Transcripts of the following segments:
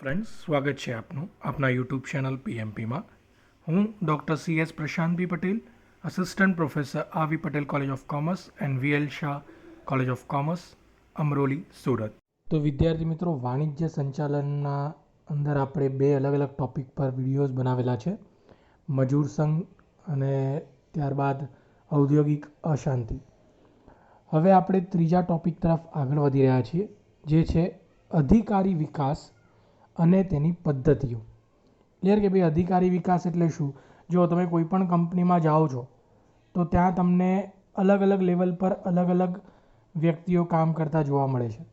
Friends, સ્વાગત છે આપનું આપના યુટ્યુબ ચેનલ પીએમપીમાં. હું doctor CS Prashantbhai Patel, assistant professor RV Patel college of commerce and VL Shah college of commerce, Amroli, Surat. તો વિદ્યાર્થી મિત્રો, વાણિજ્ય સંચાલનના અંદર આપણે બે અલગ અલગ ટૉપિક પર વિડીયોઝ બનાવેલા છે. મજૂર સંઘ અને ત્યારબાદ ઔદ્યોગિક અશાંતિ. હવે આપણે ત્રીજા ટૉપિક તરફ આગળ વધી રહ્યા છીએ, જે છે અધિકારી વિકાસ અને તેની પદ્ધતિઓ. ક્લિયર કે ભાઈ અધિકારી વિકાસ એટલે શું? જો તમે કોઈ પણ કંપનીમાં જાઓ છો તો ત્યાં તમને અલગ અલગ લેવલ પર અલગ અલગ વ્યક્તિઓ કામ કરતા જોવા મળે છે.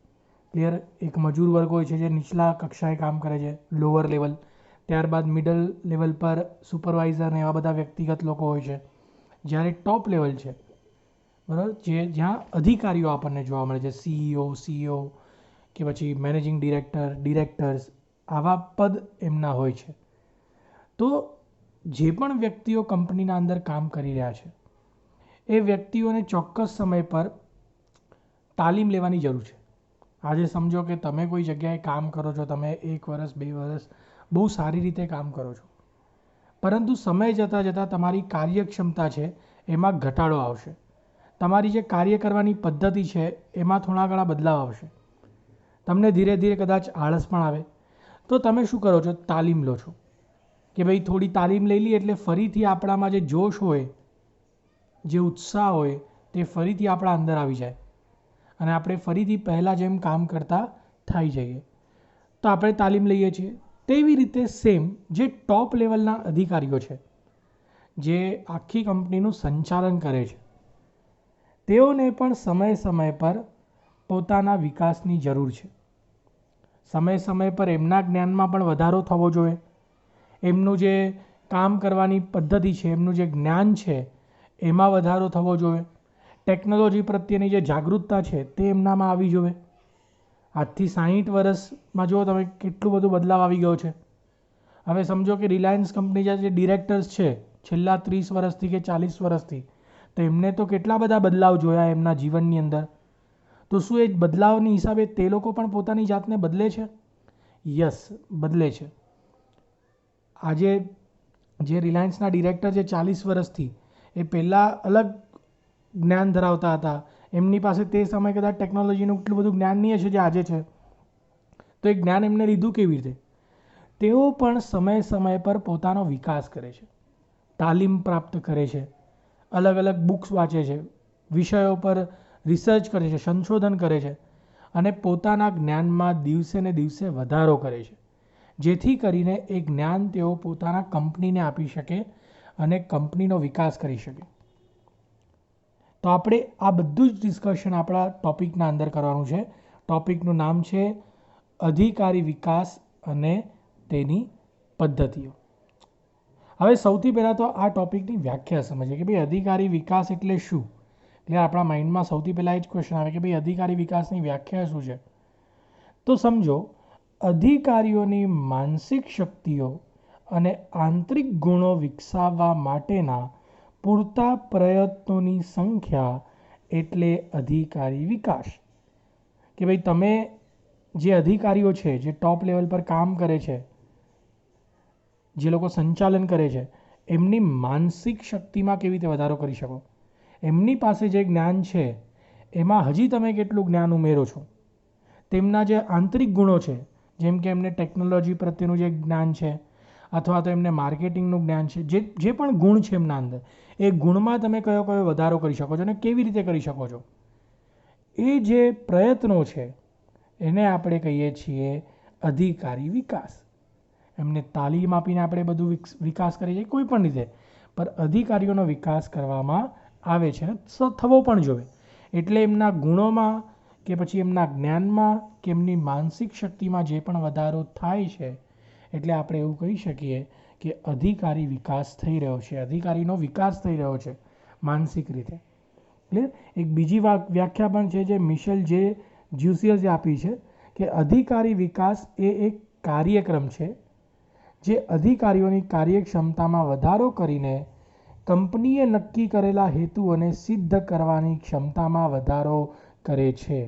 ક્લિયર? એક મજૂર વર્ગ હોય છે જે નીચલા કક્ષાએ કામ કરે છે, લોઅર લેવલ. ત્યારબાદ મિડલ લેવલ પર સુપરવાઇઝર ને એવા બધા વ્યક્તિગત લોકો હોય છે. જ્યારે ટોપ લેવલ છે, બરાબર, જ્યાં અધિકારીઓ આપણને જોવા મળે છે, CEO કે પછી મેનેજિંગ ડિરેક્ટર્સ, આવા પદ એમના હોય છે. તો જે પણ વ્યક્તિઓ કંપનીના અંદર કામ કરી રહ્યા છે એ વ્યક્તિઓને ચોક્કસ સમય પર તાલીમ લેવાની જરૂર છે. આજે સમજો કે તમે કોઈ જગ્યાએ કામ કરો છો, તમે 1 વર્ષ 2 વર્ષ બહુ સારી રીતે કામ કરો છો, પરંતુ સમય જતાં જતાં તમારી કાર્યક્ષમતા છે એમાં ઘટાડો આવશે. તમારી જે કાર્ય કરવાની પદ્ધતિ છે એમાં થોડા ઘણા બદલાવ આવશે. તમને ધીરે ધીરે કદાચ આળસ પણ આવે, તો તમે શું કરો છો? તાલીમ લો છો કે ભાઈ થોડી તાલીમ લઈ લઈએ એટલે ફરીથી આપણામાં જે જોશ હોય, જે ઉત્સાહ હોય, તે ફરીથી આપણા અંદર આવી જાય અને આપણે ફરીથી પહેલાં જેમ કામ કરતા થઈ જઈએ. તો આપણે તાલીમ લઈએ છીએ. તેવી રીતે સેમ જે ટોપ લેવલના અધિકારીઓ છે, જે આખી કંપનીનું સંચાલન કરે છે, તેઓને પણ સમય સમય પર પોતાના વિકાસની જરૂર છે. સમય સમય પર એમના જ્ઞાનમાં પણ વધારો થવો જોઈએ. એમનું જે કામ કરવાની પદ્ધતિ છે, એમનું જે જ્ઞાન છે, એમાં વધારો થવો જોઈએ. ટેકનોલોજી પ્રત્યેની જે જાગૃતતા છે તે એમનામાં આવી જોઈએ. આજથી 60 વર્ષમાં જો તમે કેટલું બધું બદલાવ આવી ગયો છે. હવે સમજો કે રિલાયન્સ કંપની જે ડિરેક્ટર્સ છે છેલ્લા 30 વર્ષથી કે 40 વર્ષથી, તો એમને તો કેટલા બધા બદલાવ જોયા એમના જીવનની અંદર. તો શું એ બદલાવની હિસાબે તે લોકો પણ પોતાની જાતને બદલે છે? યસ, બદલે છે. આજે જે રિલાયન્સના ડિરેક્ટર છે 40 વર્ષથી, એ પહેલાં અલગ જ્ઞાન ધરાવતા હતા. એમની પાસે તે સમયે કદાચ ટેકનોલોજીનું એટલું બધું જ્ઞાન નહીં હશે જે આજે છે. તો એ જ્ઞાન એમને લીધું કેવી રીતે? તેઓ પણ સમય સમય પર પોતાનો વિકાસ કરે છે, તાલીમ પ્રાપ્ત કરે છે, અલગ અલગ બુક્સ વાંચે છે, વિષયો પર રિસર્ચ કરે છે, સંશોધન કરે છે અને પોતાના જ્ઞાનમાં દિવસે ને દિવસે વધારો કરે છે, જેથી કરીને એ જ્ઞાન તેઓ પોતાના કંપનીને આપી શકે અને કંપનીનો વિકાસ કરી શકે. તો આપણે આ બધું જ ડિસ્કશન આપણા ટૉપિકના અંદર કરવાનું છે. ટૉપિકનું નામ છે અધિકારી વિકાસ અને તેની પદ્ધતિઓ. હવે સૌથી પહેલાં તો આ ટૉપિકની વ્યાખ્યા સમજીએ કે ભાઈ અધિકારી વિકાસ એટલે શું. એટલે આપણા માઇન્ડમાં સૌથી પહેલાં એ જ ક્વેશ્ચન આવે કે ભાઈ અધિકારી વિકાસની વ્યાખ્યા શું છે. તો સમજો, અધિકારીઓની માનસિક શક્તિઓ અને આંતરિક ગુણો વિકસાવવા માટેના પૂરતા પ્રયત્નોની સંખ્યા એટલે અધિકારી વિકાસ. કે ભાઈ તમે જે અધિકારીઓ છે, જે ટોપ લેવલ પર કામ કરે છે, જે લોકો સંચાલન કરે છે, એમની માનસિક શક્તિમાં કેવી રીતે વધારો કરી શકો. એમની પાસે જે જ્ઞાન છે એમાં હજી તમે કેટલું જ્ઞાન ઉમેરો છો. તેમના જે આંતરિક ગુણો છે, જેમ કે એમને ટેકનોલોજી પ્રત્યેનું જે જ્ઞાન છે અથવા તો એમને માર્કેટિંગનું જ્ઞાન છે, જે પણ ગુણ છે એમના અંદર, એ ગુણમાં તમે કયો કયો વધારો કરી શકો છો અને કેવી રીતે કરી શકો છો. એ જે પ્રયત્નો છે એને આપણે કહીએ છીએ અધિકારી વિકાસ. એમને તાલીમ આપીને આપણે બધું વિકાસ કરીએ છીએ કોઈ પણ રીતે, પણ અધિકારીઓનો વિકાસ કરવામાં આવે છે અને થવો પણ જોઈએ. એટલે એમના ગુણોમાં કે પછી એમના જ્ઞાનમાં કે એમની માનસિક શક્તિમાં જે પણ વધારો થાય છે, એટલે આપણે એવું કહી શકીએ કે અધિકારી વિકાસ થઈ રહ્યો છે, અધિકારીનો વિકાસ થઈ રહ્યો છે માનસિક રીતે. ક્લિયર? એક બીજી વ્યાખ્યા પણ છે જે મિશેલ જે જ્યુસિયસે આપી છે કે અધિકારી વિકાસ એ એક કાર્યક્રમ છે જે અધિકારીઓની કાર્યક્ષમતામાં વધારો કરીને કંપનીએ નક્કી કરેલા હેતુઓને સિદ્ધ કરવાની ક્ષમતામાં વધારો કરે છે.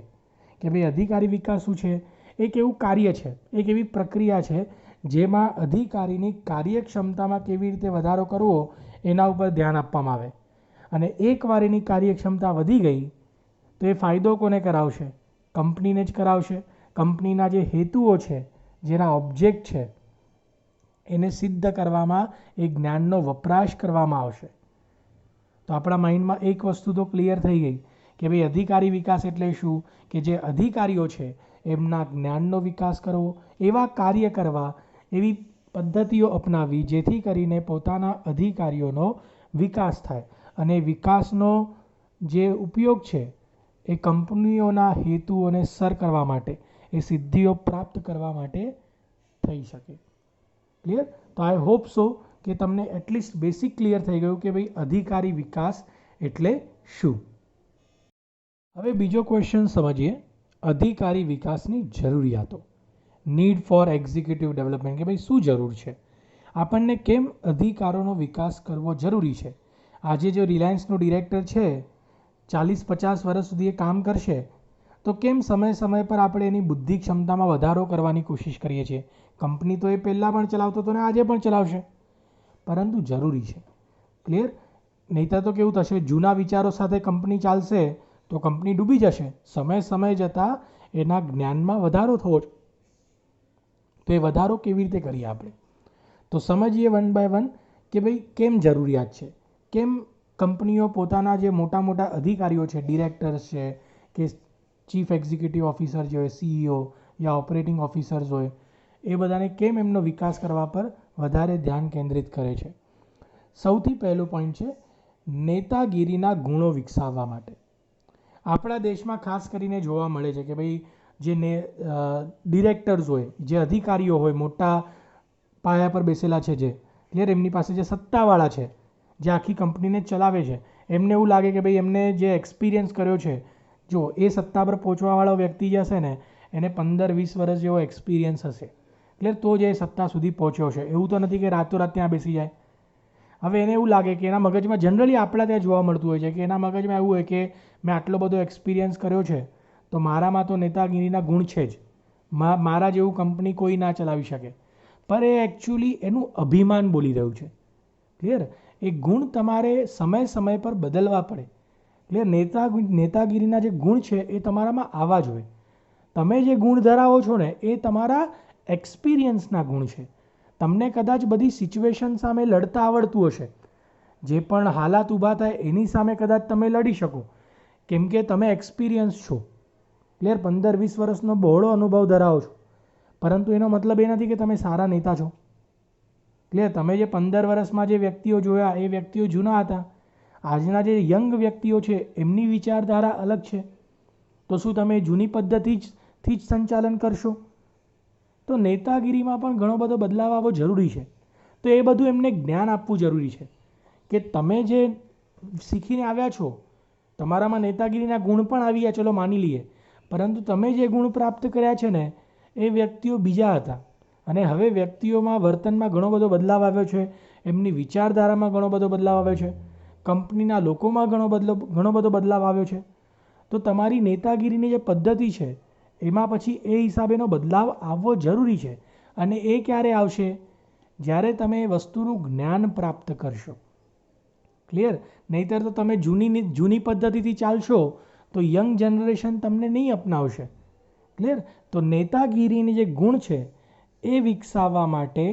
કે ભાઈ અધિકારી વિકાસ શું છે? એક એવું કાર્ય છે, એક એવી પ્રક્રિયા છે જેમાં અધિકારીની કાર્યક્ષમતામાં કેવી રીતે વધારો કરવો એના ઉપર ધ્યાન આપવામાં આવે. અને એકવાર એની કાર્યક્ષમતા વધી ગઈ તો એ ફાયદો કોને કરાવશે? કંપનીને જ કરાવશે. કંપનીના જે હેતુઓ છે, જેના ઓબ્જેક્ટ છે, એને સિદ્ધ કરવામાં એ જ્ઞાનનો વપરાશ કરવામાં આવશે. તો આપણા માઇન્ડમાં એક વસ્તુ તો ક્લિયર થઈ ગઈ કે ભાઈ અધિકારી વિકાસ એટલે શું? કે જે અધિકારીઓ છે એમના જ્ઞાનનો વિકાસ કરવો, એવા કાર્ય કરવા, એવી પદ્ધતિઓ અપનાવવી જેથી કરીને પોતાના અધિકારીઓનો વિકાસ થાય. અને વિકાસનો જે ઉપયોગ છે એ કંપનીઓના હેતુઓને સર કરવા માટે, એ સિદ્ધિઓ પ્રાપ્ત કરવા માટે થઈ શકે. ક્લિયર? તો આઈ હોપ સો કે તમને એટલીસ્ટ બેસિક ક્લિયર થઈ ગયું કે ભાઈ અધિકારી વિકાસ એટલે શું. હવે બીજો ક્વેશ્ચન સમજીએ, અધિકારી વિકાસની જરૂરિયાતો. નીડ ફોર એક્ઝિક્યુટિવ ડેવલપમેન્ટ, કે ભાઈ શું જરૂર છે, આપણને કેમ અધિકારોનો વિકાસ કરવો જરૂરી છે. આજે જો રિલાયન્સનો ડિરેક્ટર છે 40-50 વર્ષ સુધી એ કામ કરશે તો કેમ સમય પર આપણે એની બુદ્ધિ ક્ષમતામાં વધારો કરવાની કોશિશ કરીએ છીએ. કંપની તો એ પહેલાં પણ ચલાવતો હતો ને આજે પણ ચલાવશે, પરંતુ જરૂરી છે. ક્લિયર? નહીંતર તો કેવું થશે, જૂના વિચારો સાથે કંપની ચાલશે તો કંપની ડૂબી જશે. સમય જતાં એના જ્ઞાનમાં વધારો થવો જ. તો એ વધારો કેવી રીતે કરીએ આપણે? તો સમજીએ વન બાય વન કે ભાઈ કેમ જરૂરિયાત છે. કેમ કંપનીઓ પોતાના જે મોટા મોટા અધિકારીઓ છે, ડિરેક્ટર્સ છે કે ચીફ એક્ઝિક્યુટિવ ઓફિસર જે હોય, CEO યા ઓપરેટિંગ ઓફિસર્સ હોય, એ બધાને કેમ એમનો વિકાસ કરવા પર વધારે ધ્યાન કેન્દ્રિત કરે છે? સૌથી પહેલું પોઈન્ટ છે નેતાગીરીના ગુણો વિકસાવવા માટે. આપણા દેશમાં ખાસ કરીને જોવા મળે છે કે ભાઈ જે ડિરેક્ટર્સ હોય, જે અધિકારીઓ હોય, મોટા પાયા પર બેસેલા છે, જે ક્લિયર એમની પાસે જે સત્તાવાળા છે, જે આખી કંપનીને ચલાવે છે, એમને એવું લાગે કે ભાઈ એમને જે એક્સપિરિયન્સ કર્યો છે, જો એ સત્તા પર પહોંચવાવાળો વ્યક્તિ જે હશે ને એને 15-20 વર્ષ જેવો એક્સપિરિયન્સ હશે, એટલે તો જ એ સત્તા સુધી પહોંચ્યો છે. એવું તો નથી કે રાતોરાત ત્યાં બેસી જાય. હવે એને એવું લાગે કે એના મગજમાં જનરલી આપણા ત્યાં જોવા મળતું હોય છે કે એના મગજમાં એવું હોય કે મેં આટલો બધો એક્સપિરિયન્સ કર્યો છે તો મારામાં તો નેતાગીરીના ગુણ છે જ, મારા જેવું કંપની કોઈ ના ચલાવી શકે. પર એ એકચ્યુઅલી એનું અભિમાન બોલી રહ્યું છે. ક્લિયર? એ ગુણ તમારે સમય પર બદલવા પડે. એટલે નેતાગીરીના જે ગુણ છે એ તમારામાં આવવા જોઈએ. તમે જે ગુણ ધરાવો છો ને એ તમારા એક્સપિરિયન્સના ગુણ છે. તમને કદાચ બધી સિચ્યુએશન સામે લડતા આવડતું હશે, જે પણ હાલાત ઊભા થાય એની સામે કદાચ તમે લડી શકો કેમ કે તમે એક્સપિરિયન્સ છો. ક્લિયર? 15-20 વર્ષનો બહોળો અનુભવ ધરાવો છો, પરંતુ એનો મતલબ એ નથી કે તમે સારા નેતા છો. ક્લિયર? તમે જે 15 વર્ષમાં જે વ્યક્તિઓ જોયા એ વ્યક્તિઓ જૂના હતા. આજના જે યંગ વ્યક્તિઓ છે એમની વિચારધારા અલગ છે. તો શું તમે જૂની પદ્ધતિથી જ સંચાલન કરશો? તો નેતાગીરીમાં પણ ઘણો બધો બદલાવ આવવો જરૂરી છે. તો એ બધું એમને જ્ઞાન આપવું જરૂરી છે કે તમે જે શીખીને આવ્યા છો, તમારામાં નેતાગીરીના ગુણ પણ આવી ગયા, ચલો માની લઈએ, પરંતુ તમે જે ગુણ પ્રાપ્ત કર્યા છે ને એ વ્યક્તિઓ બીજા હતા. અને હવે વ્યક્તિઓમાં વર્તનમાં ઘણો બધો બદલાવ આવ્યો છે, એમની વિચારધારામાં ઘણો બધો બદલાવ આવ્યો છે, કંપનીના લોકોમાં ઘણો બધો બદલાવ આવ્યો છે. તો તમારી નેતાગીરીની જે પદ્ધતિ છે એમાં પછી એ હિસાબેનો બદલાવ આવવો જરૂરી છે. અને એ ક્યારે આવશે? જ્યારે તમે એ વસ્તુનું જ્ઞાન પ્રાપ્ત કરશો. ક્લિયર? નહીંતર તો તમે જૂની પદ્ધતિથી ચાલશો તો યંગ જનરેશન તમને નહીં અપનાવશે. ક્લિયર? તો નેતાગીરીની જે ગુણ છે એ વિકસાવવા માટે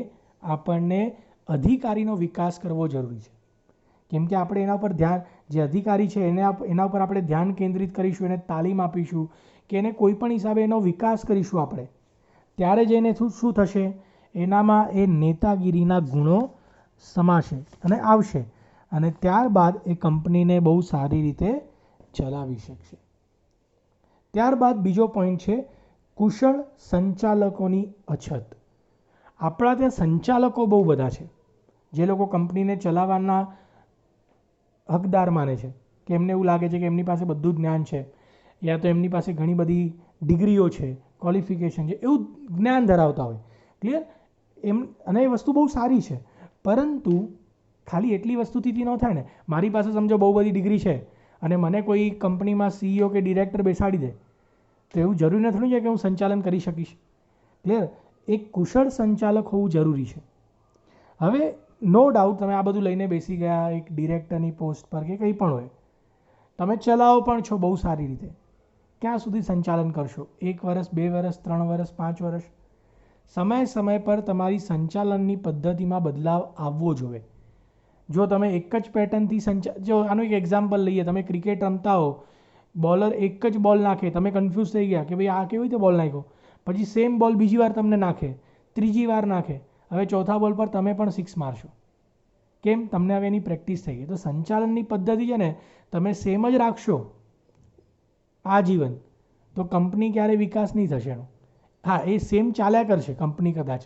આપણને અધિકારીનો વિકાસ કરવો જરૂરી છે. કેમ કે આપણે એના ઉપર ધ્યાન, જે અધિકારી છે એના ઉપર આપણે ધ્યાન કેન્દ્રિત કરીશું, એને તાલીમ આપીશું કે એને કોઈ પણ હિસાબે એનો વિકાસ કરીશું આપણે, ત્યારે જ એને શું થશે? એનામાં એ નેતાગીરીના ગુણો સમાશે અને આવશે, અને ત્યારબાદ એ કંપનીને બહુ સારી રીતે ચલાવી શકશે. ત્યારબાદ બીજો પોઈન્ટ છે કુશળ સંચાલકોની અછત. આપણા ત્યાં સંચાલકો બહુ બધા છે જે લોકો કંપનીને ચલાવવાના હકદાર માને છે કે એમને એવું લાગે છે કે એમની પાસે બધું જ્ઞાન છે, યા તો એમની પાસે ઘણી બધી ડિગ્રીઓ છે, ક્વોલિફિકેશન છે, એવું જ્ઞાન ધરાવતા હોય. ક્લિયર? અને એ વસ્તુ બહુ સારી છે, પરંતુ ખાલી એટલી વસ્તુથી ન થાય ને. મારી પાસે સમજો બહુ બધી ડિગ્રી છે અને મને કોઈ કંપનીમાં CEO કે ડિરેક્ટર બેસાડી દે તો એવું જરૂરી નથી કે હું સંચાલન કરી શકીશ. ક્લિયર? એક કુશળ સંચાલક હોવું જરૂરી છે. હવે નો ડાઉટ તમે આ બધું લઈને બેસી ગયા એક ડિરેક્ટરની પોસ્ટ પર કે કંઈ પણ હોય, તમે ચલાવો પણ છો બહુ સારી રીતે, ક્યાં સુધી સંચાલન કરશો? 1 વર્ષ, 2 વર્ષ, 3 વર્ષ, 5 વર્ષ? સમય પર તમારી સંચાલનની પદ્ધતિમાં બદલાવ આવવો જોઈએ. જો તમે એક જ પેટર્નથી જો આનું એક એક્ઝામ્પલ લઈએ, તમે ક્રિકેટ રમતા હો, બોલર એક જ બોલ નાખે, તમે કન્ફ્યુઝ થઈ ગયા કે ભાઈ આ કેવી રીતે બોલ નાખ્યો, પછી સેમ બોલ બીજી વાર તમને નાખે, ત્રીજી વાર નાખે, હવે ચોથા બોલ પર તમે પણ 6 મારશો. કેમ? તમને હવે એની પ્રેક્ટિસ થઈ ગઈ. તો સંચાલનની પદ્ધતિ છે ને તમે સેમ જ રાખશો આજીવન, તો કંપની ક્યારે વિકાસ નહીં થશે એનો. હા, એ સેમ ચાલ્યા કરશે કંપની કદાચ,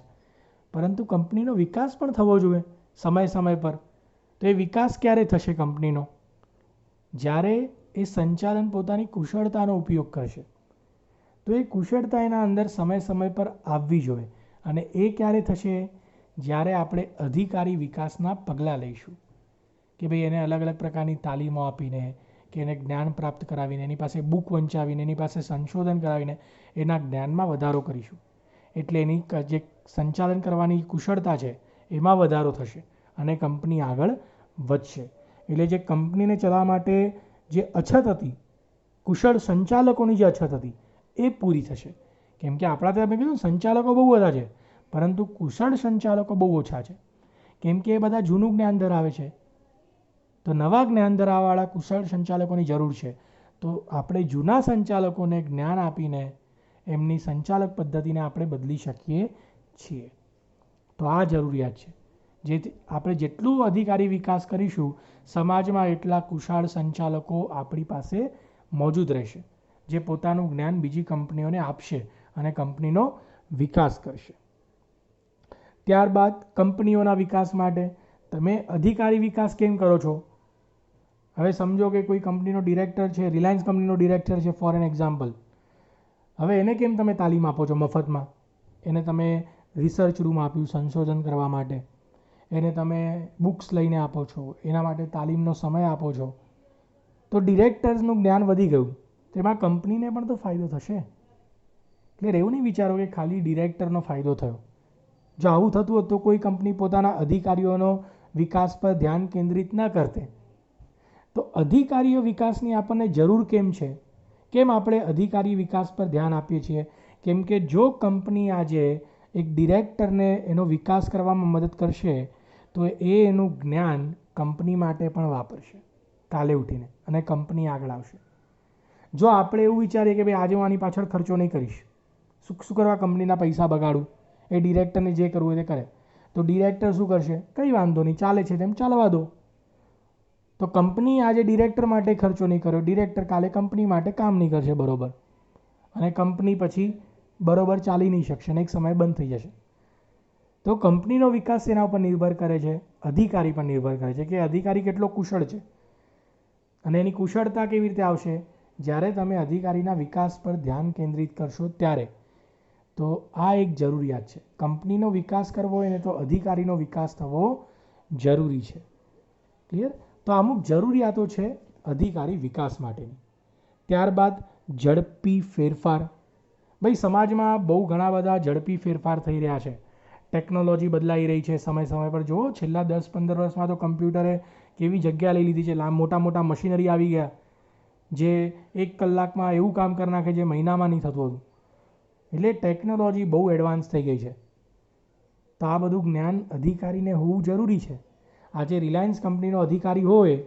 પરંતુ કંપનીનો વિકાસ પણ થવો જોઈએ સમય પર. તો એ વિકાસ ક્યારે થશે કંપનીનો? જ્યારે એ સંચાલન પોતાની કુશળતાનો ઉપયોગ કરશે. તો એ કુશળતા એના અંદર સમય પર આવવી જોઈએ. અને એ ક્યારે થશે? જ્યારે આપણે અધિકારી વિકાસના પગલાં લઈશું, કે ભાઈ એને અલગ અલગ પ્રકારની તાલીમો આપીને, કે એને જ્ઞાન પ્રાપ્ત કરાવીને, એની પાસે બુક વંચાવીને, એની પાસે સંશોધન કરાવીને એના જ્ઞાનમાં વધારો કરીશું. એટલે એની જે સંચાલન કરવાની કુશળતા છે એમાં વધારો થશે અને કંપની આગળ વધશે. એટલે જે કંપનીને ચલાવવા માટે જે અછત હતી, કુશળ સંચાલકોની જે અછત હતી, એ પૂરી થશે. કેમ કે આપણા ત્યાં મેં કીધું સંચાલકો બહુ બધા છે, પરંતુ કુશળ સંચાલકો બહુ ઓછા છે. કેમ કે એ બધા જૂનું જ્ઞાન ધરાવે છે. તો નવા જ્ઞાન ધરાવવાળા કુશળ સંચાલકોની જરૂર છે. તો આપણે જૂના સંચાલકોને જ્ઞાન આપીને એમની સંચાલક પદ્ધતિને આપણે બદલી શકીએ છીએ. તો આ જરૂરિયાત છે. જેથી આપણે જેટલું અધિકારી વિકાસ કરીશું, સમાજમાં એટલા કુશળ સંચાલકો આપણી પાસે મોજૂદ રહેશે, જે પોતાનું જ્ઞાન બીજી કંપનીઓને આપશે અને કંપનીનો વિકાસ કરશે. ત્યારબાદ કંપનીઓના વિકાસ માટે તમે અધિકારી વિકાસ કેમ કરો છો? હવે સમજો કે કોઈ કંપનીનો ડિરેક્ટર છે, રિલાયન્સ કંપનીનો ડિરેક્ટર છે ફોર એન એક્ઝામ્પલ. હવે એને કેમ તમે તાલીમ આપો છો મફતમાં? એને તમે રિસર્ચ રૂમ આપ્યું સંશોધન કરવા માટે, એને તમે બુક્સ લઈને આપો છો, એના માટે તાલીમનો સમય આપો છો, તો ડિરેક્ટર્સનું જ્ઞાન વધી ગયું, તેમાં કંપનીને પણ તો ફાયદો થશે. એટલે એવું નહીં વિચારો કે ખાલી ડિરેક્ટરનો ફાયદો થયો. જો આવું થતું હોત તો કોઈ કંપની પોતાના અધિકારીઓનો વિકાસ પર ધ્યાન કેન્દ્રિત ન કરતે. તો અધિકારીઓ વિકાસની આપણને જરૂર કેમ છે? કેમ આપણે અધિકારી વિકાસ પર ધ્યાન આપીએ છીએ? કેમ કે જો કંપની આજે એક ડિરેક્ટરને એનો વિકાસ કરવામાં મદદ કરશે, તો એ એનું જ્ઞાન કંપની માટે પણ વાપરશે કાલે ઉઠીને, અને કંપની આગળ આવશે. જો આપણે એવું વિચારીએ કે ભાઈ આજે હું આની પાછળ ખર્ચો નહીં કરીશ, શું કરવા કંપનીના પૈસા બગાડું, એ ડિરેક્ટરને જે કરવું હોય તે કરે, તો ડિરેક્ટર શું કરશે? કંઈ વાંધો નહીં, ચાલે છે તેમ ચાલવા દો. તો કંપની આજે ડિરેક્ટર માટે ખર્ચો નહીં કર્યો, ડિરેક્ટર કાલે કંપની માટે કામ નહીં કરશે બરોબર, અને કંપની પછી બરોબર ચાલી નહીં શકશે અને એક સમય બંધ થઈ જશે. તો કંપનીનો વિકાસ એના ઉપર નિર્ભર કરે છે, અધિકારી પર નિર્ભર કરે છે કે અધિકારી કેટલો કુશળ છે. અને એની કુશળતા કેવી રીતે આવશે? જ્યારે તમે અધિકારીના વિકાસ પર ધ્યાન કેન્દ્રિત કરશો ત્યારે. તો આ એક જરૂરિયાત છે. કંપનીનો વિકાસ કરવો હોય ને તો અધિકારીનો વિકાસ થવો જરૂરી છે. ક્લિયર? તો અમુક જરૂરિયાતો છે અધિકારી વિકાસ માટેની. ત્યારબાદ ઝડપી ફેરફાર. ભાઈ સમાજમાં બહુ ઘણા બધા ઝડપી ફેરફાર થઈ રહ્યા છે. ટેકનોલોજી બદલાઈ રહી છે સમય પર. જુઓ છેલ્લા 10-15 વર્ષમાં તો કમ્પ્યુટરે કેવી જગ્યા લઈ લીધી છે. મોટા મશીનરી આવી ગયા જે 1 કલાકમાં એવું કામ કરી નાખે જે મહિનામાં નહીં થતું હતું. એટલે ટેકનોલોજી બહુ એડવાન્સ થઈ ગઈ છે. તો આ બધું જ્ઞાન અધિકારીને હોવું જરૂરી છે. આજે રિલાયન્સ કંપનીનો અધિકારી હોય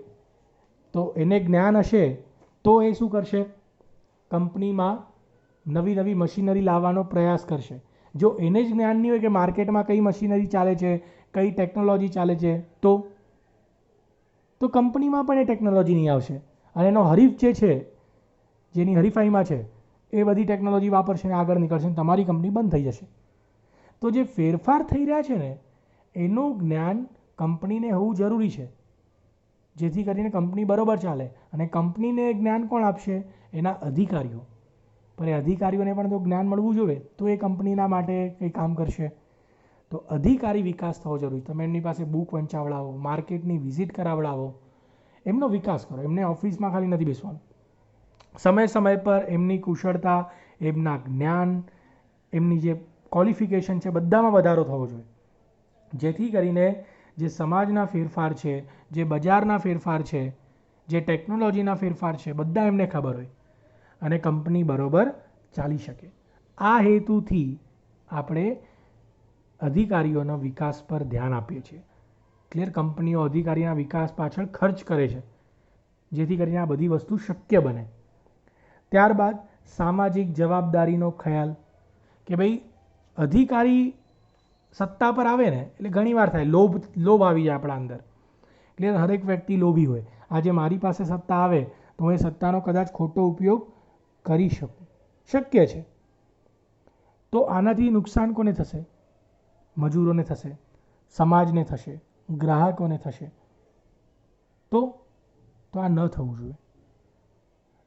તો એને જ્ઞાન હશે તો એ શું કરશે? કંપનીમાં નવી મશીનરી લાવવાનો પ્રયાસ કરશે. જો એને જ જ્ઞાન નહીં હોય કે માર્કેટમાં કઈ મશીનરી ચાલે છે, કઈ ટેકનોલોજી ચાલે છે, તો કંપનીમાં પણ એ ટેકનોલોજી નહીં આવશે. અને એનો હરીફ જે છે, જેની હરીફાઈમાં છે, એ બધી ટેકનોલોજી વાપરશે ને આગળ નીકળશે, તમારી કંપની બંધ થઈ જશે. તો જે ફેરફાર થઈ રહ્યા છે ને એનું જ્ઞાન કંપનીને હોવું જરૂરી છે, જેથી કરીને કંપની બરોબર ચાલે. અને કંપનીને જ્ઞાન કોણ આપશે? એના અધિકારીઓ. પણ એ અધિકારીઓને પણ તો જ્ઞાન મળવું જોઈએ તો એ કંપનીના માટે કંઈ કામ કરશે. તો અધિકારી વિકાસ થવો જરૂરી. તમે એમની પાસે બુક વંચાવડાવો, માર્કેટની વિઝિટ કરાવડાવો, એમનો વિકાસ કરો. એમને ઓફિસમાં ખાલી નથી બેસવાનું. સમય પર એમની કુશળતા, એમના જ્ઞાન, એમની જે ક્વોલિફિકેશન છે બધામાં વધારો થવો જોઈએ, જેથી કરીને જે સમાજના ફેરફાર છે, જે બજારના ફેરફાર છે, જે ટેકનોલોજીના ફેરફાર છે, બધા એમને ખબર હોય અને કંપની બરોબર ચાલી શકે. આ હેતુથી આપણે અધિકારીઓના વિકાસ પર ધ્યાન આપીએ છીએ. ક્લિયર? કંપનીઓ અધિકારીના વિકાસ પાછળ ખર્ચ કરે છે, જેથી કરીને આ બધી વસ્તુ શક્ય બને. ત્યારબાદ સામાજિક જવાબદારીનો ખ્યાલ, કે ભાઈ અધિકારી સત્તા પર આવે ને એટલે ઘણીવાર થાય લોભ આવી જાય આપણા અંદર. ક્લિયર? હરેક વ્યક્તિ લોભી હોય. આજે મારી પાસે સત્તા આવે તો હું એ સત્તાનો કદાચ ખોટો ઉપયોગ કરી શકું, શક્ય છે. તો આનાથી નુકસાન કોને થશે? મજૂરોને થશે, સમાજને થશે, ગ્રાહકોને થશે. તો આ ન થવું જોઈએ.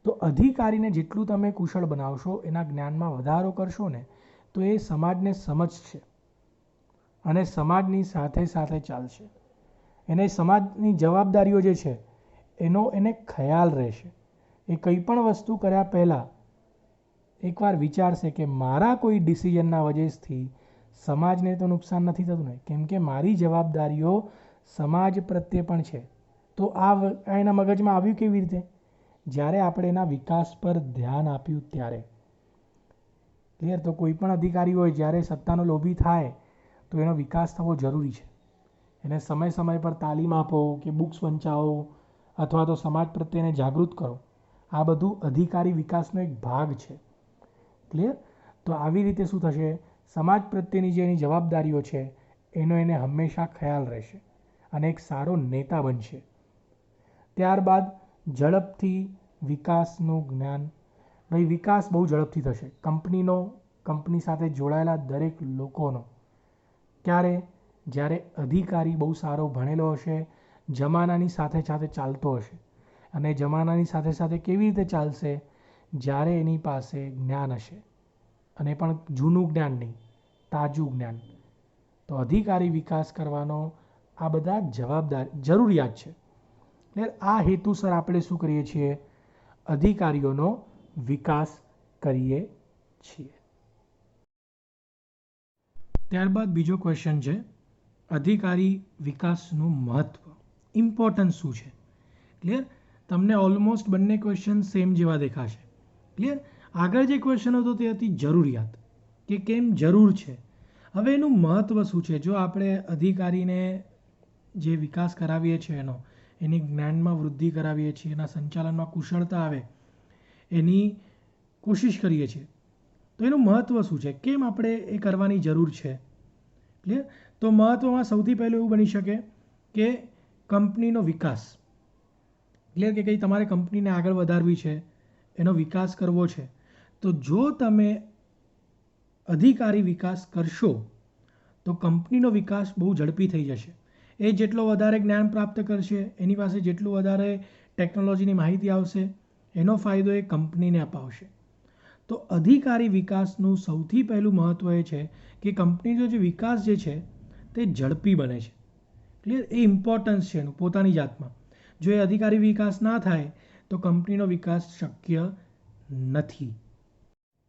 તો અધિકારીને જેટલું તમે કુશળ બનાવશો, એના જ્ઞાનમાં વધારો કરશો ને, તો એ સમાજને સમજશે અને સમાજની સાથે સાથે ચાલશે. એને સમાજની જવાબદારીઓ જે છે એને ખ્યાલ રહેશે. એ કંઈ પણ વસ્તુ કર્યા પહેલાં એકવાર વિચારશે કે મારા કોઈ ડિસિઝનના વજહથી સમાજને તો નુકસાન નથી થતું ને, કેમ કે મારી જવાબદારીઓ સમાજ પ્રત્યે પણ છે. તો આ એના મગજમાં આવ્યું કેવી રીતે? જ્યારે આપણે એના વિકાસ પર ધ્યાન આપ્યું ત્યારે. ક્લિયર? તો કોઈ પણ અધિકારી હોય જ્યારે સત્તાનો લોભી થાય તો એનો વિકાસ થવો જરૂરી છે. એને સમય સમય પર તાલીમ આપો કે બુક્સ વંચાવો અથવા તો સમાજ પ્રત્યે એને જાગૃત કરો. આ બધું અધિકારી વિકાસનો એક ભાગ છે. ક્લિયર? તો આવી રીતે શું થશે? સમાજ પ્રત્યેની જે એની જવાબદારીઓ છે એનો એને હંમેશા ખ્યાલ રહેશે અને એક સારો નેતા બનશે. ત્યારબાદ ઝડપથી વિકાસનું જ્ઞાન. ભાઈ વિકાસ બહુ ઝડપથી થશે કંપની સાથે જોડાયેલા દરેક લોકોનો. ક્યારે? જ્યારે અધિકારી બહુ સારો ભણેલો હશે, જમાનાની સાથે સાથે ચાલતો હશે. અને જમાનાની સાથે સાથે કેવી રીતે ચાલશે? જ્યારે એની પાસે જ્ઞાન હશે, અને પણ જૂનું જ્ઞાન નહીં, તાજું જ્ઞાન. તો અધિકારી વિકાસ કરવાનો આ બધા જરૂરિયાત છે. એટલે આ હેતુસર આપણે શું કરીએ છીએ? અધિકારીઓનો વિકાસ કરીએ છીએ. ત્યારબાદ બીજો ક્વેશ્ચન છે, અધિકારી વિકાસનું મહત્ત્વ, ઇમ્પોર્ટન્સ શું છે? ક્લિયર? તમને ઓલમોસ્ટ બંને ક્વેશ્ચન સેમ જેવા દેખાશે. ક્લિયર? આગળ જે ક્વેશ્ચન હતો તે હતી જરૂરિયાત, કે કેમ જરૂર છે. હવે એનું મહત્ત્વ શું છે? જો આપણે અધિકારીને જે વિકાસ કરાવીએ છીએ એની જ્ઞાનમાં વૃદ્ધિ કરાવીએ છીએ, એના સંચાલનમાં કુશળતા આવે એની કોશિશ કરીએ છીએ, તો એનું મહત્ત્વ શું છે? કેમ આપણે એ કરવાની જરૂર છે? ક્લિયર? તો મહત્ત્વમાં સૌથી પહેલું એવું બની શકે કે કંપનીનો વિકાસ. ક્લિયર? કે કંઈ તમારે કંપનીને આગળ વધારવી છે, એનો વિકાસ કરવો છે, તો જો તમે અધિકારી વિકાસ કરશો તો કંપનીનો વિકાસ બહુ ઝડપી થઈ જશે. એ જેટલો વધારે જ્ઞાન પ્રાપ્ત કરશે, એની પાસે જેટલું વધારે ટેકનોલોજીની માહિતી આવશે, એનો ફાયદો એ કંપનીને અપાવશે. તો અધિકારી વિકાસનું સૌથી પહેલું મહત્ત્વ એ છે કે કંપનીનો જે વિકાસ જે છે તે ઝડપી બને છે. ક્લિયર? એ ઇમ્પોર્ટન્સ છે એનું પોતાની જાતમાં. જો એ અધિકારી વિકાસ ના થાય તો કંપનીનો વિકાસ શક્ય નથી.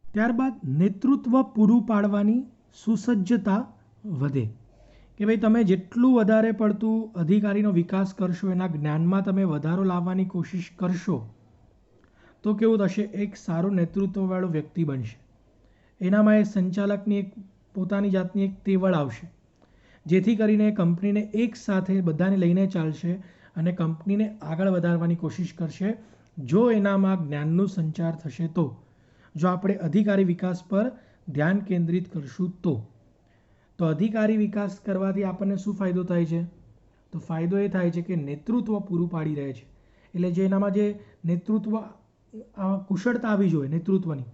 ત્યારબાદ નેતૃત્વ પૂરું પાડવાની સુસજ્જતા વધે. કે ભાઈ તમે જેટલું વધારે પડતું અધિકારીનો વિકાસ કરશો, એના જ્ઞાનમાં તમે વધારો લાવવાની કોશિશ કરશો, તો કેવું થશે? એક સારો નેતૃત્વવાળો વ્યક્તિ બનશે. એનામાં એ સંચાલકની એક પોતાની જાતની એક તેવડ આવશે, જેથી કરીને કંપનીને એક સાથે બધાને લઈને ચાલશે અને કંપનીને આગળ વધારવાની કોશિશ કરશે. જો એનામાં જ્ઞાનનું સંચાર થશે તો, જો આપણે અધિકારી વિકાસ પર ધ્યાન કેન્દ્રિત કરશું તો અધિકારી વિકાસ કરવાથી આપણને શું ફાયદો થાય છે? તો ફાયદો એ થાય છે કે નેતૃત્વ પૂરું પાડી રહે છે. એટલે જે એનામાં જે નેતૃત્વ કુશળતા આવી જોઈએ નેતૃત્વની,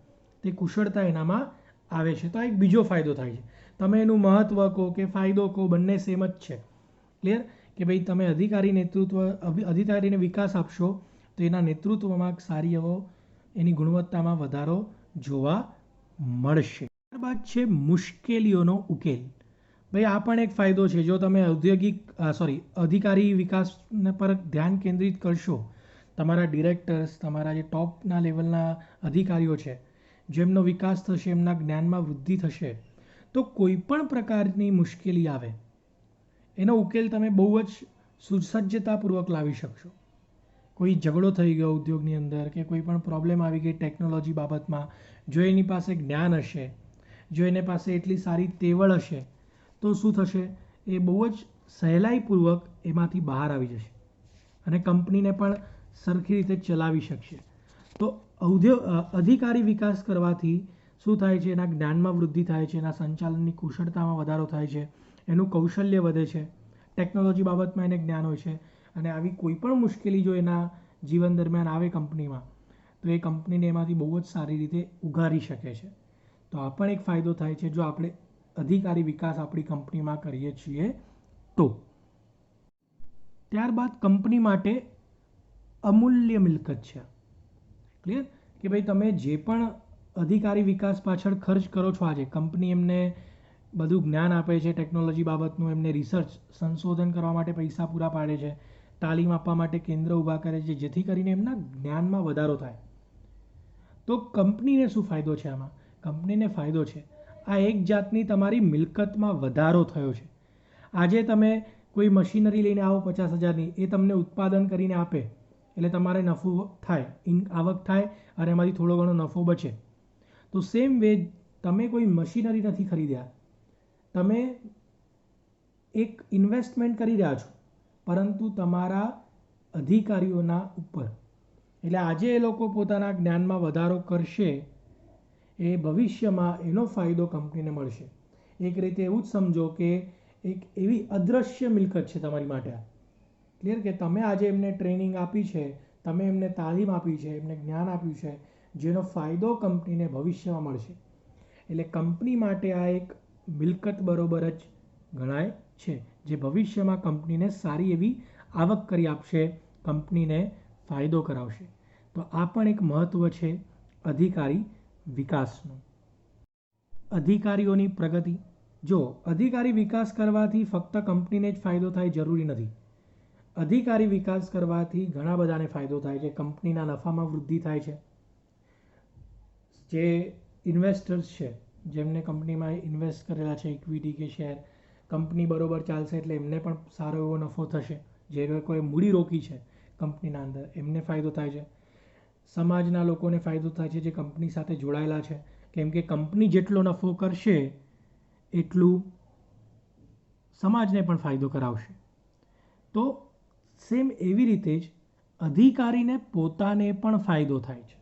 તે કુશળતા એનામાં આવે છે. તો આ એક બીજો ફાયદો થાય છે. તમે એનું મહત્ત્વ કહો કે ફાયદો કહો, બંને સેમ જ છે. ક્લિયર? કે ભાઈ તમે અધિકારીને વિકાસ આપશો તો એના નેતૃત્વમાં સારી એવો એની ગુણવત્તામાં વધારો જોવા મળશે. ત્યારબાદ છે મુશ્કેલીઓનો ઉકેલ. ભાઈ આ પણ એક ફાયદો છે. જો તમે અધિકારી વિકાસ પર ધ્યાન કેન્દ્રિત કરશો, તમારા ડિરેક્ટર્સ, તમારા જે ટોપના લેવલના અધિકારીઓ છે, જેમનો વિકાસ થશે, એમના જ્ઞાનમાં વૃદ્ધિ થશે, તો કોઈ પણ પ્રકારની મુશ્કેલી આવે એનો ઉકેલ તમે બહુ જ સુસજ્જતાપૂર્વક લાવી શકશો. કોઈ ઝઘડો થઈ ગયો ઉદ્યોગની અંદર કે કોઈ પણ પ્રોબ્લેમ આવી ગઈ ટેકનોલોજી બાબતમાં, જો એની પાસે જ્ઞાન હશે, જો એની પાસે એટલી સારી તેવડ હશે, તો શું થશે? એ બહુ જ સહેલાઈપૂર્વક એમાંથી બહાર આવી જશે અને કંપનીને પણ સરખી રીતે ચલાવી શકશે. તો અધિકારી વિકાસ કરવાથી શું થાય છે? એના જ્ઞાનમાં વૃદ્ધિ થાય છે, એના સંચાલનની કુશળતામાં વધારો થાય છે, એનું કૌશલ્ય વધે છે, ટેકનોલોજી બાબતમાં એને જ્ઞાન હોય છે, અને આવી કોઈ પણ મુશ્કેલી જો એના જીવન દરમિયાન આવે કંપનીમાં, તો એ કંપનીને એમાંથી બહુ જ સારી રીતે ઉગારી શકે છે. તો આ પણ એક ફાયદો થાય છે જો આપણે અધિકારી વિકાસ આપણી કંપનીમાં કરીએ છીએ તો. ત્યારબાદ કંપની માટે અમૂલ્ય મિલકત છે. ક્લિયર? કે ભાઈ તમે જે પણ અધિકારી વિકાસ પાછળ ખર્ચ કરો છો, આજે કંપની એમને બધું જ્ઞાન આપે છે ટેકનોલોજી બાબતનું, એમને રિસર્ચ સંશોધન કરવા માટે પૈસા પૂરા પાડે છે, તાલીમ આપવા માટે કેન્દ્ર ઊભા કરે છે, જેથી કરીને એમના જ્ઞાનમાં વધારો થાય. તો કંપનીને શું ફાયદો છે આમાં? કંપનીને ફાયદો છે, આ એક જાતની તમારી મિલકતમાં વધારો થયો છે. આજે તમે કોઈ મશીનરી લઈને આવો 50,000ની, એ તમને ઉત્પાદન કરીને આપે એટલે તમારે નફો થાય, આવક થાય અને એમાંથી થોડો ઘણો નફો બચે. તો સેમ વે તમે કોઈ મશીનરી નથી ખરીદ્યા, તમે એક ઇન્વેસ્ટમેન્ટ કરી રહ્યા છો, પરંતુ તમારા અધિકારીઓના ઉપર. એટલે આજે એ લોકો પોતાના જ્ઞાનમાં વધારો કરશે, એ ભવિષ્યમાં એનો ફાયદો કંપનીને મળશે. એક રીતે એવું જ સમજો કે એક એવી અદૃશ્ય મિલકત છે તમારી માટે આ. ક્લિયર? કે તમે આજે એમને ટ્રેનિંગ આપી છે, તમે એમને તાલીમ આપી છે, એમને જ્ઞાન આપ્યું છે, જેનો ફાયદો કંપનીને ભવિષ્યમાં મળશે. એટલે કંપની માટે આ એક મિલકત બરોબર જ ગણાય છે, જે ભવિષ્યમાં કંપનીને સારી એવી આવક કરી આપશે, કંપનીને ફાયદો કરાવશે. તો આ પણ એક મહત્ત્વ છે અધિકારી વિકાસનું. અધિકારીઓની પ્રગતિ. જો અધિકારી વિકાસ કરવાથી ફક્ત કંપનીને જ ફાયદો થાય જરૂરી નથી. અધિકારી વિકાસ કરવાથી ઘણા બધાને ફાયદો થાય છે. કંપનીના નફામાં વૃદ્ધિ થાય છે. જે ઇન્વેસ્ટર્સ છે, જેમને કંપનીમાં ઇન્વેસ્ટ કરેલા છે, ઇક્વિટી કે શેર, કંપની બરોબર ચાલશે એટલે એમને પણ સારો એવો નફો થશે. જે લોકોએ મૂડી રોકી છે કંપનીના અંદર, એમને ફાયદો થાય છે. સમાજના લોકોને ફાયદો થાય છે જે કંપની સાથે જોડાયેલા છે, કેમ કે કંપની જેટલો નફો કરશે એટલું સમાજને પણ ફાયદો કરાવશે. તો સેમ એવી રીતે જ અધિકારીને પોતાને પણ ફાયદો થાય છે,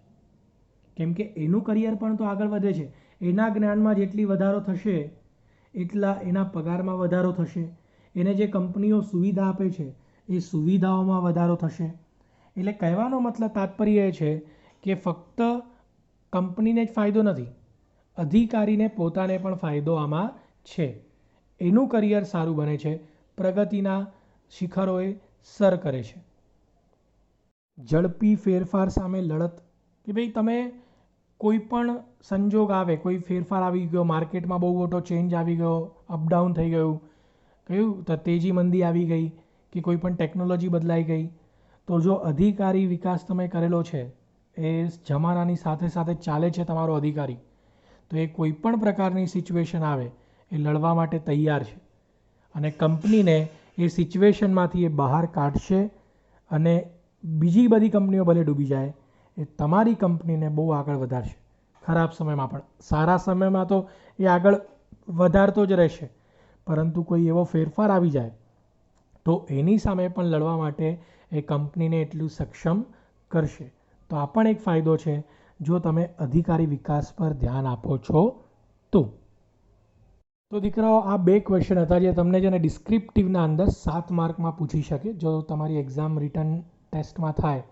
કેમ કે એનું કરિયર પણ તો આગળ વધે છે. એના જ્ઞાનમાં જેટલી વધારો થશે એટલા એના પગારમાં વધારો થશે. એને જે કંપનીઓ સુવિધા આપે છે એ સુવિધાઓમાં વધારો થશે. એટલે કહેવાનો મતલબ તાત્પર્ય એ છે કે ફક્ત કંપનીને જ ફાયદો નથી, અધિકારીને પોતાને પણ ફાયદો આમાં છે. એનું કરિયર સારું બને છે, પ્રગતિના શિખરોએ સર કરે છે. ઝડપી ફેરફાર સામે લડત. કે ભાઈ તમે કોઈ પણ સંજોગ આવે, કોઈ ફેરફાર આવી ગયો, માર્કેટમાં બહુ મોટો ચેન્જ આવી ગયો, અપડાઉન થઈ ગયું, કયું તો તેજી મંદી આવી ગઈ, કે કોઈ પણ ટેકનોલોજી બદલાઈ ગઈ, તો જો અધિકારી વિકાસ તમે કરેલો છે, એ જમાનાની સાથે સાથે ચાલે છે તમારો અધિકારી, તો એ કોઈ પણ પ્રકારની સિચ્યુએશન આવે એ લડવા માટે તૈયાર છે અને કંપનીને એ સિચ્યુએશનમાંથી એ બહાર કાઢશે. અને બીજી બધી કંપનીઓ ભલે ડૂબી જાય, એ તમારી કંપનીને બહુ આગળ વધારશે. ખરાબ સમયમાં પણ, સારા સમયમાં તો એ આગળ વધારતો જ રહેશે, પરંતુ કોઈ એવો ફેરફાર આવી જાય તો એની સામે પણ લડવા માટે એ કંપનીને એટલું સક્ષમ કરશે. તો આ પણ એક ફાયદો છે જો તમે અધિકારી વિકાસ પર ધ્યાન આપો છો તો. તો દીકરાઓ, આ 2 ક્વેશ્ચન હતા જે તમને છે ને ડિસ્ક્રિપ્ટિવના અંદર 7 માર્કમાં પૂછી શકે જો તમારી એક્ઝામ રિટર્ન ટેસ્ટમાં થાય.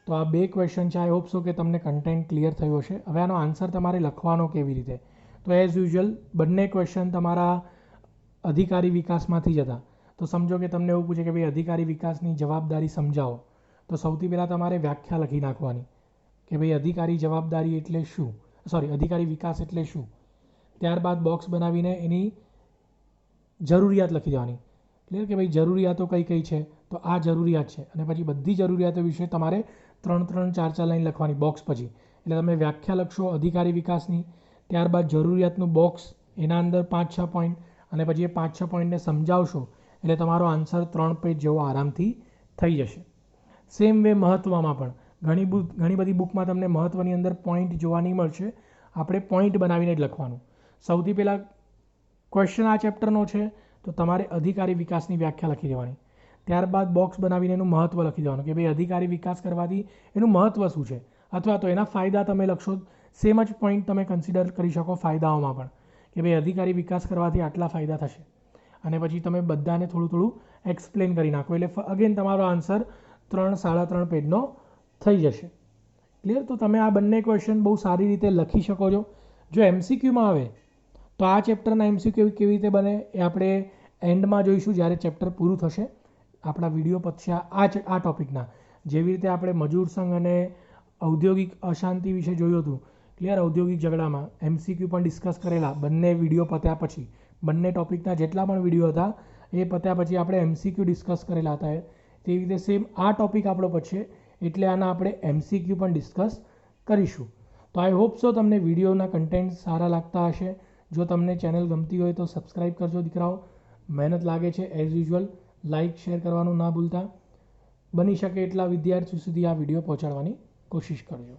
તો આ 2 ક્વેશ્ચન છે. આઈ હોપ સો કે તમને કન્ટેન્ટ ક્લિયર થયો હશે. હવે આનો આન્સર તમારે લખવાનો કેવી રીતે? તો એઝ યુઝ્યુઅલ બંને ક્વેશ્ચન તમારા અધિકારી વિકાસમાંથી જ હતા. તો સમજો કે તમને એવું પૂછે કે ભાઈ અધિકારી વિકાસની જવાબદારી સમજાવો, તો સૌથી પહેલાં તમારે વ્યાખ્યા લખી નાખવાની કે ભાઈ અધિકારી જવાબદારી એટલે શું, અધિકારી વિકાસ એટલે શું. ત્યારબાદ બોક્સ બનાવીને એની જરૂરિયાત લખી દેવાની. ક્લિયર? કે ભાઈ જરૂરિયાતો કઈ કઈ છે, તો આ જરૂરિયાત છે, અને પછી બધી જરૂરિયાતો વિશે તમારે 3-3, 4-4 લાઈન લખવાની બોક્સ પછી, એટલે તમે વ્યાખ્યા લખશો અધિકારી વિકાસની, ત્યારબાદ જરૂરિયાતનું બોક્સ, એના અંદર 5-6 પોઈન્ટ, અને પછી એ 5-6 પોઈન્ટને સમજાવશો એટલે તમારો આન્સર 3 પેજ જેવો આરામથી થઈ જશે. સેમ વે મહત્ત્વમાં પણ ઘણી બધી બુકમાં તમને મહત્ત્વની અંદર પોઈન્ટ જોવા નહીં મળશે. આપણે પોઈન્ટ બનાવીને જ લખવાનું. સૌથી પહેલાં ક્વેશ્ચન આ ચેપ્ટરનો છે તો તમારે અધિકારી વિકાસની વ્યાખ્યા લખી દેવાની. ત્યારબાદ બોક્સ બનાવીને એનું મહત્ત્વ લખી દેવાનું કે ભાઈ અધિકારી વિકાસ કરવાથી એનું મહત્ત્વ શું છે, અથવા તો એના ફાયદા તમે લખશો. સેમ જ પોઈન્ટ તમે કન્સિડર કરી શકો ફાયદાઓમાં પણ કે ભાઈ અધિકારી વિકાસ કરવાથી આટલા ફાયદા થશે, અને પછી તમે બધાને થોડું થોડું એક્સપ્લેન કરી નાખો એટલે અગેન તમારો આન્સર 3-3.5 પેજનો થઈ જશે. ક્લિયર? તો તમે આ બંને ક્વેશ્ચન બહુ સારી રીતે લખી શકો છો. જો MCQમાં આવે તો આ ચેપ્ટરના MCQ કેવી રીતે બને એ આપણે એન્ડમાં જોઈશું, જ્યારે ચેપ્ટર પૂરું થશે. આપણા વિડીયો પછી આ ટૉપિકના જેવી રીતે આપણે મજૂર સંઘ અને ઔદ્યોગિક અશાંતિ વિશે જોયું હતું, ક્લિયર, ઔદ્યોગિક ઝઘડામાં MCQ પણ ડિસ્કસ કરેલા બંને વિડીયો પત્યા પછી. બંને ટૉપિકના જેટલા પણ વિડીયો હતા એ પત્યા પછી આપણે MCQ ડિસ્કસ કરેલા હતા. તેવી રીતે સેમ આ ટૉપિક આપણો પછી, એટલે આના આપણે MCQ પણ ડિસ્કસ કરીશું. તો આઈ હોપ સો તમને વિડીયોના કન્ટેન્ટ સારા લાગતા હશે. જો તમને ચેનલ ગમતી હોય તો સબસ્ક્રાઈબ કરજો દીકરાઓ. મહેનત લાગે છે એઝ યુઝ્યુઅલ. લાઇક શેર કરવાનું ના ભૂલતા. બની શકે એટલા વિદ્યાર્થીઓ સુધી આ વિડીયો પહોંચાડવાની કોશિશ કરજો.